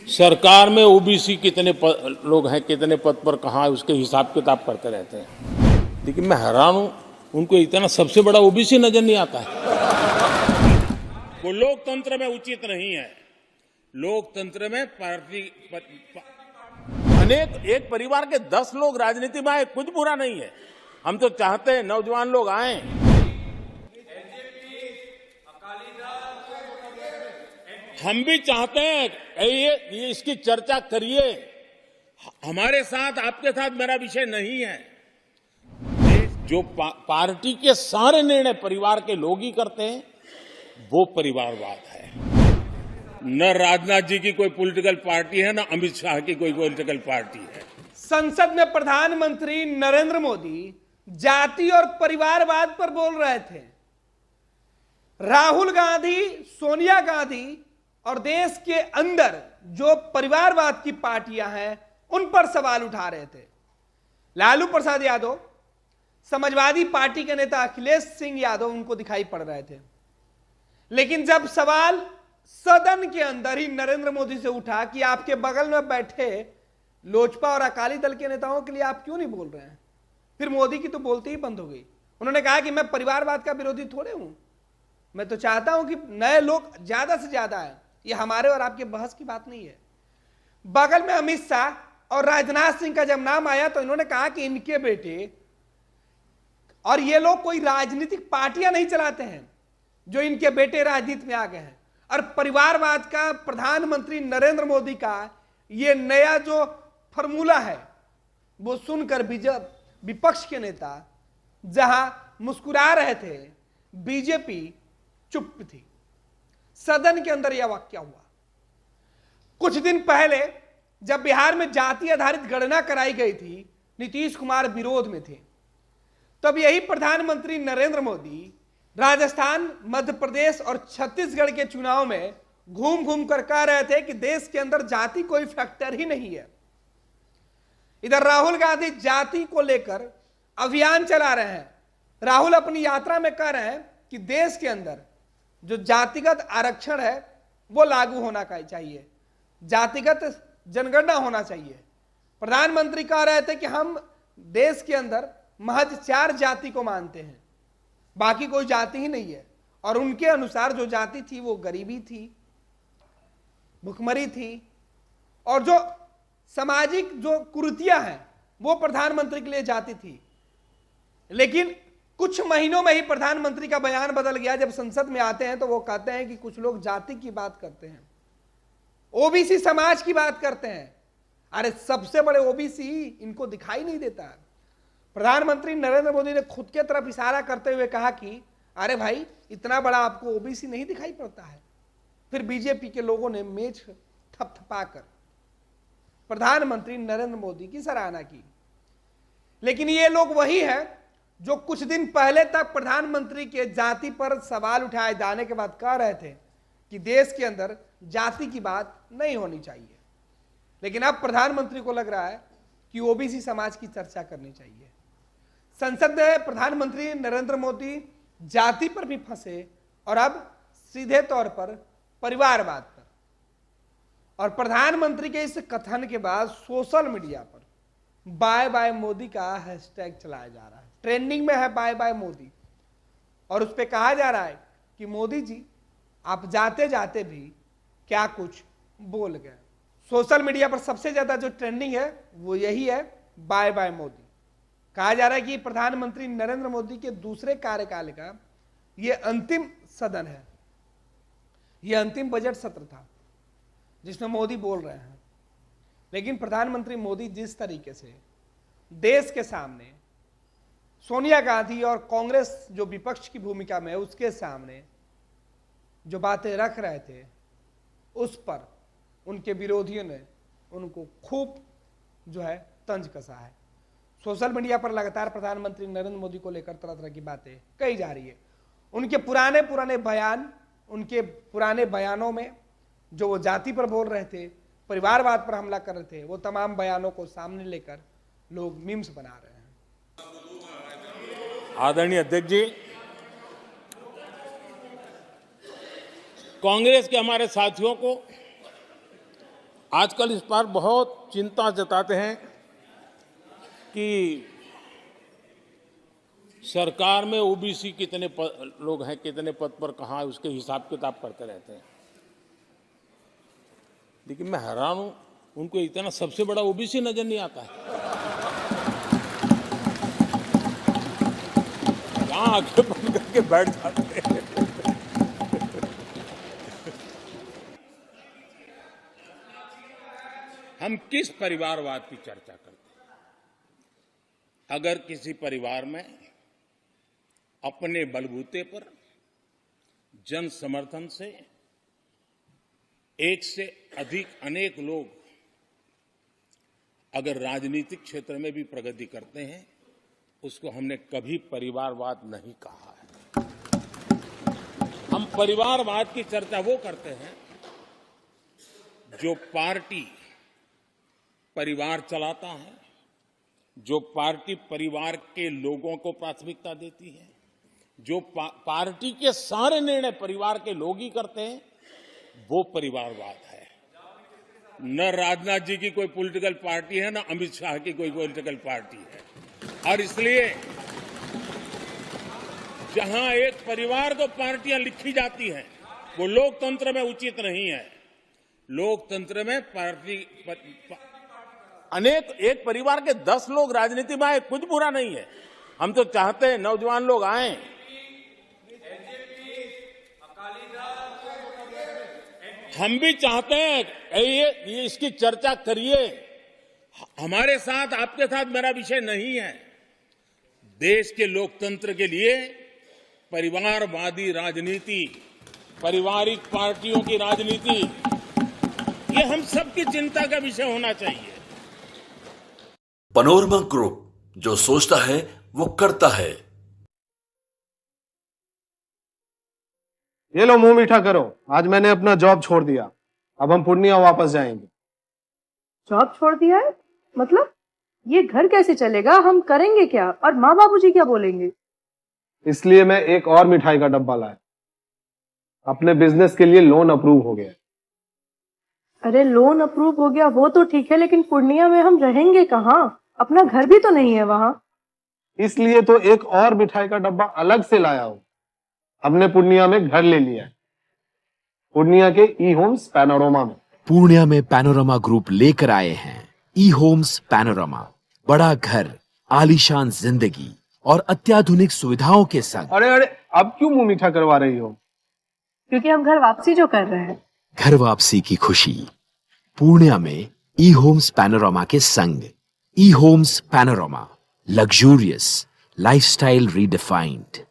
सरकार में ओबीसी कितने लोग हैं, कितने पद पर कहाँ है, उसके हिसाब किताब करते रहते हैं। लेकिन मैं हैरान हूं, उनको इतना सबसे बड़ा ओबीसी नजर नहीं आता है। वो लोकतंत्र में उचित नहीं है। लोकतंत्र में पार्टी अनेक एक परिवार के 10 लोग राजनीति में आए, कुछ बुरा नहीं है। हम तो चाहते हैं नौजवान लोग आए। हम भी चाहते हैं ये इसकी चर्चा करिए। हमारे साथ, आपके साथ मेरा विषय नहीं है। जो पार्टी के सारे निर्णय परिवार के लोग ही करते हैं, वो परिवारवाद है। न राजनाथ जी की कोई पॉलिटिकल पार्टी है, न अमित शाह की कोई पॉलिटिकल पार्टी है। संसद में प्रधानमंत्री नरेंद्र मोदी जाति और परिवारवाद पर बोल रहे थे। राहुल गांधी, सोनिया गांधी और देश के अंदर जो परिवारवाद की पार्टियां हैं, उन पर सवाल उठा रहे थे। लालू प्रसाद यादव, समाजवादी पार्टी के नेता अखिलेश सिंह यादव उनको दिखाई पड़ रहे थे। लेकिन जब सवाल सदन के अंदर ही नरेंद्र मोदी से उठा कि आपके बगल में बैठे लोजपा और अकाली दल के नेताओं के लिए आप क्यों नहीं बोल रहे हैं, फिर मोदी की तो बोलती ही बंद हो गई। उन्होंने कहा कि मैं परिवारवाद का विरोधी थोड़े हूं, मैं तो चाहता हूं कि नए लोग ज्यादा से ज्यादा आए। ये हमारे और आपके बहस की बात नहीं है। बगल में अमित शाह और राजनाथ सिंह का जब नाम आया तो इन्होंने कहा कि इनके बेटे और ये लोग कोई राजनीतिक पार्टियां नहीं चलाते हैं, जो इनके बेटे राजनीति में आ गए हैं। और परिवारवाद का प्रधानमंत्री नरेंद्र मोदी का ये नया जो फॉर्मूला है, वो सुनकर विपक्ष के नेता जहां मुस्कुरा रहे थे, बीजेपी चुप थी। सदन के अंदर यह वाकया हुआ। कुछ दिन पहले जब बिहार में जाति आधारित गणना कराई गई थी, नीतीश कुमार विरोध में थे। तब यही प्रधानमंत्री नरेंद्र मोदी राजस्थान, मध्य प्रदेश और छत्तीसगढ़ के चुनाव में घूम घूम कर कह रहे थे कि देश के अंदर जाति कोई फैक्टर ही नहीं है। इधर राहुल गांधी जाति को लेकर अभियान चला रहे हैं। राहुल अपनी यात्रा में कह रहे हैं कि देश के अंदर जो जातिगत आरक्षण है वो लागू होना चाहिए, जातिगत जनगणना होना चाहिए। प्रधानमंत्री कह रहे थे कि हम देश के अंदर महज 4 जाति को मानते हैं, बाकी कोई जाति ही नहीं है। और उनके अनुसार जो जाति थी वो गरीबी थी, भुखमरी थी, और जो सामाजिक जो कुरीतियां हैं वो प्रधानमंत्री के लिए जाति थी। लेकिन कुछ महीनों में ही प्रधानमंत्री का बयान बदल गया। जब संसद में आते हैं तो वो कहते हैं कि कुछ लोग जाति की बात करते हैं, ओबीसी समाज की बात करते हैं। अरे सबसे बड़े ओबीसी इनको दिखाई नहीं देता है। प्रधानमंत्री नरेंद्र मोदी ने खुद के तरफ इशारा करते हुए कहा कि अरे भाई, इतना बड़ा आपको ओबीसी नहीं दिखाई पड़ता है। फिर बीजेपी के लोगों ने मेज थपथपाकर प्रधानमंत्री नरेंद्र मोदी की सराहना की। लेकिन ये लोग वही हैं जो कुछ दिन पहले तक प्रधानमंत्री के जाति पर सवाल उठाए जाने के बाद कह रहे थे कि देश के अंदर जाति की बात नहीं होनी चाहिए। लेकिन अब प्रधानमंत्री को लग रहा है कि ओबीसी समाज की चर्चा करनी चाहिए। संसद में प्रधानमंत्री नरेंद्र मोदी जाति पर भी फंसे और अब सीधे तौर पर परिवारवाद पर। और प्रधानमंत्री के इस कथन के बाद सोशल मीडिया पर बाय बाय मोदी का हैशटैग चलाया जा रहा है। ट्रेंडिंग में है बाय बाय मोदी, और उस पर कहा जा रहा है कि मोदी जी आप जाते जाते भी क्या कुछ बोल गए। सोशल मीडिया पर सबसे ज्यादा जो ट्रेंडिंग है वो यही है, बाय बाय मोदी। कहा जा रहा है कि प्रधानमंत्री नरेंद्र मोदी के दूसरे कार्यकाल का ये अंतिम सदन है, ये अंतिम बजट सत्र था जिसमें मोदी बोल रहे हैं। लेकिन प्रधानमंत्री मोदी जिस तरीके से देश के सामने सोनिया गांधी और कांग्रेस जो विपक्ष की भूमिका में है उसके सामने जो बातें रख रहे थे, उस पर उनके विरोधियों ने उनको खूब जो है तंज कसा है। सोशल मीडिया पर लगातार प्रधानमंत्री नरेंद्र मोदी को लेकर तरह तरह की बातें कही जा रही है। उनके पुराने बयान, उनके पुराने बयानों में जो वो जाति पर बोल रहे थे, परिवारवाद पर हमला कर रहे थे, वो तमाम बयानों को सामने लेकर लोग मीम्स बना रहे हैं। आदरणीय अध्यक्ष जी, कांग्रेस के हमारे साथियों को आजकल इस पर बहुत चिंता जताते हैं कि सरकार में ओबीसी कितने लोग हैं, कितने पद पर कहाँ है, उसके हिसाब किताब करते रहते हैं। लेकिन मैं हैरान हूं, उनको इतना सबसे बड़ा ओबीसी नजर नहीं आता है। यहाँ आगे बंद करके बैठ जाते हैं। हम किस परिवारवाद की चर्चा करते हैं? अगर किसी परिवार में अपने बलबूते पर जन समर्थन से एक से अधिक अनेक लोग अगर राजनीतिक क्षेत्र में भी प्रगति करते हैं, उसको हमने कभी परिवारवाद नहीं कहा है। हम परिवारवाद की चर्चा वो करते हैं जो पार्टी परिवार चलाता है, जो पार्टी परिवार के लोगों को प्राथमिकता देती है, जो पार्टी के सारे निर्णय परिवार के लोग ही करते हैं, वो परिवारवाद है। न राजनाथ जी की कोई पॉलिटिकल पार्टी है, न अमित शाह की कोई पॉलिटिकल पार्टी है। और इसलिए जहां एक परिवार को पार्टियां लिखी जाती हैं, वो लोकतंत्र में उचित नहीं है। लोकतंत्र में पार्टी अनेक, एक परिवार के 10 लोग राजनीति में आए, कुछ बुरा नहीं है। हम तो चाहते हैं नौजवान लोग आए। हम भी चाहते हैं ये इसकी चर्चा करिए। हमारे साथ, आपके साथ मेरा विषय नहीं है। देश के लोकतंत्र के लिए परिवारवादी राजनीति, पारिवारिक पार्टियों की राजनीति, ये हम सबकी चिंता का विषय होना चाहिए। पैनोरमा ग्रुप, जो सोचता है वो करता है। ये लो, मुंह मीठा करो। आज मैंने अपना जॉब छोड़ दिया, अब हम पूर्णिया वापस जाएंगे। जॉब छोड़ दिया है? मतलब ये घर कैसे चलेगा? हम करेंगे क्या? और माँ बाबूजी क्या बोलेंगे? इसलिए मैं एक और मिठाई का डब्बा लाया। अपने बिजनेस के लिए लोन अप्रूव हो गया। अरे लोन अप्रूव हो गया वो तो ठीक है, लेकिन पूर्णिया में हम रहेंगे कहाँ? अपना घर भी तो नहीं है वहाँ। इसलिए तो एक और मिठाई का डब्बा अलग से लाया हूँ। हमने पूर्णिया में घर ले लिया है, पूर्णिया के ई होम्स पैनोरमा में। पूर्णिया में पैनोरमा ग्रुप लेकर आए हैं ई होम्स पैनोरमा। बड़ा घर, आलीशान जिंदगी और अत्याधुनिक सुविधाओं के संग। अरे अरे, अब क्यों मुंह मीठा करवा रही हो? क्योंकि हम घर वापसी जो कर रहे हैं। घर वापसी की खुशी पूर्णिया में ई होम्स पैनोरमा के संग। ई Homes Panorama, luxurious lifestyle redefined.